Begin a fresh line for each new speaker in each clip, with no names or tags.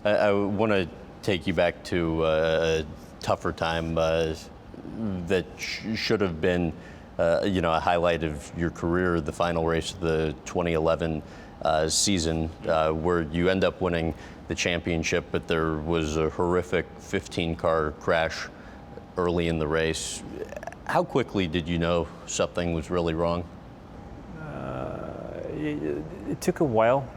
I want to take you back to a tougher time that should have been, a highlight of your career, the final race of the 2011 season, where you end up winning the championship, but there was a horrific 15-car crash early in the race. How quickly did you know something was really wrong?
It took a while.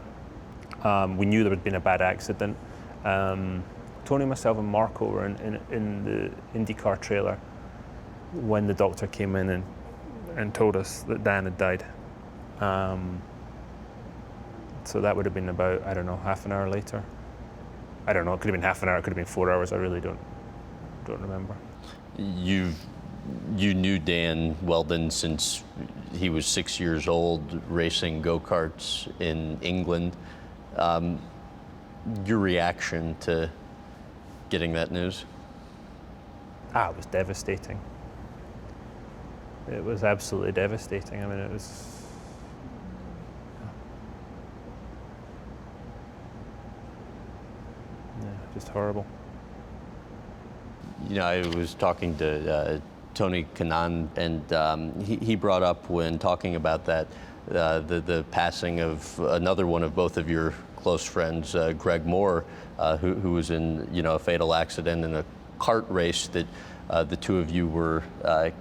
We knew there had been a bad accident. Tony, myself, and Marco were in the IndyCar trailer when the doctor came in and told us that Dan had died. So that would have been about, I don't know, half an hour later. I don't know, it could have been half an hour, it could have been 4 hours, I really don't remember.
You knew Dan Wheldon since he was 6 years old, racing go-karts in England. Your reaction to getting that news?
It was devastating. It was absolutely devastating. I mean, it was... just horrible.
You know, I was talking to Tony Kanaan, and he brought up when talking about that, the passing of another one of both of your close friends, Greg Moore, who was in a fatal accident in a kart race that the two of you were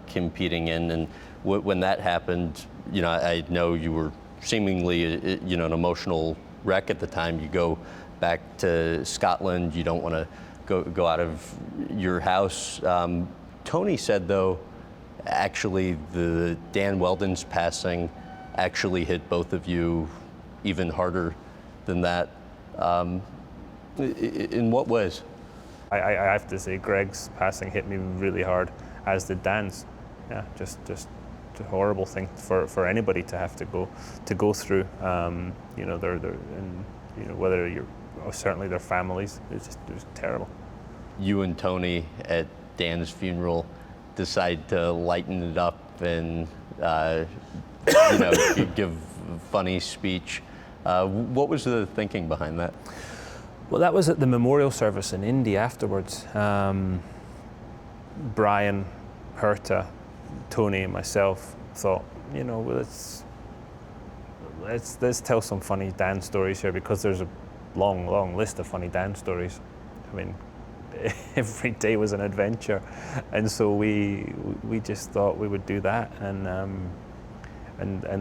competing in. And when that happened, I know you were seemingly an emotional wreck at the time. You go back to Scotland, you don't want to go out of your house. Tony said, though, actually the Dan Wheldon's passing actually hit both of you even harder than that. In what ways?
I have to say Greg's passing hit me really hard, as did Dan's. Yeah, just a horrible thing for anybody to have to go through. Whether you're certainly their families, it was terrible. You
and Tony at Dan's funeral decide to lighten it up and give a funny speech. What was the thinking behind that?
Well, that was at the memorial service in Indy afterwards. Brian, Herta, Tony, and myself thought, let's tell some funny Dan stories here, because there's a long list of funny Dan stories. I mean, every day was an adventure, and so we just thought we would do that and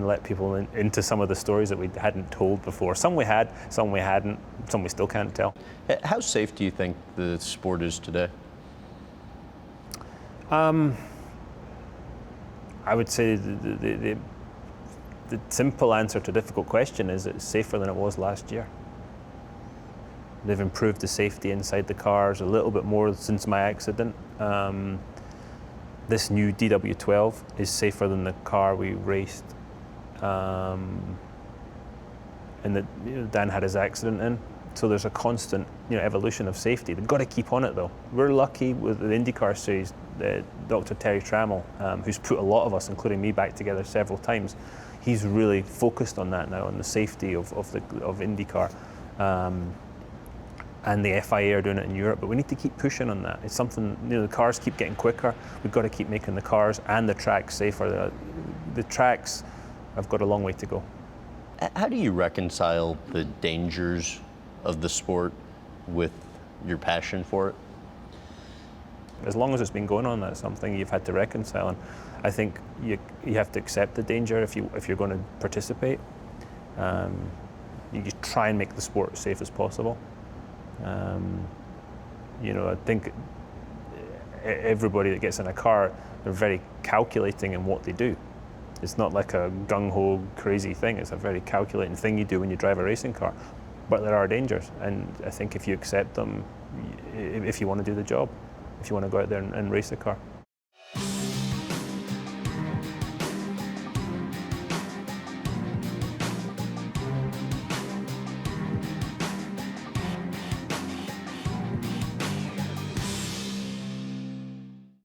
let people into some of the stories that we hadn't told before. Some we had, some we hadn't, some we still can't tell.
How safe do you think the sport is today?
I would say the simple answer to a difficult question is it's safer than it was last year. They've improved the safety inside the cars a little bit more since my accident. This new DW12 is safer than the car we raced and that Dan had his accident in. So there's a constant evolution of safety. They've got to keep on it, though. We're lucky with the IndyCar series, Dr. Terry Trammell, who's put a lot of us, including me, back together several times. He's really focused on that now, on the safety of IndyCar. And the FIA are doing it in Europe, but we need to keep pushing on that. It's something, the cars keep getting quicker. We've got to keep making the cars and the tracks safer. The tracks have got a long way to go.
How do you reconcile the dangers of the sport with your passion for it?
As long as it's been going on, that's something you've had to reconcile. And I think you have to accept the danger if you're going to participate. You just try and make the sport as safe as possible. I think everybody that gets in a car, they're very calculating in what they do. It's not like a gung-ho crazy thing. It's a very calculating thing you do when you drive a racing car. But there are dangers, and I think if you accept them, if you want to do the job, if you want to go out there and race a car.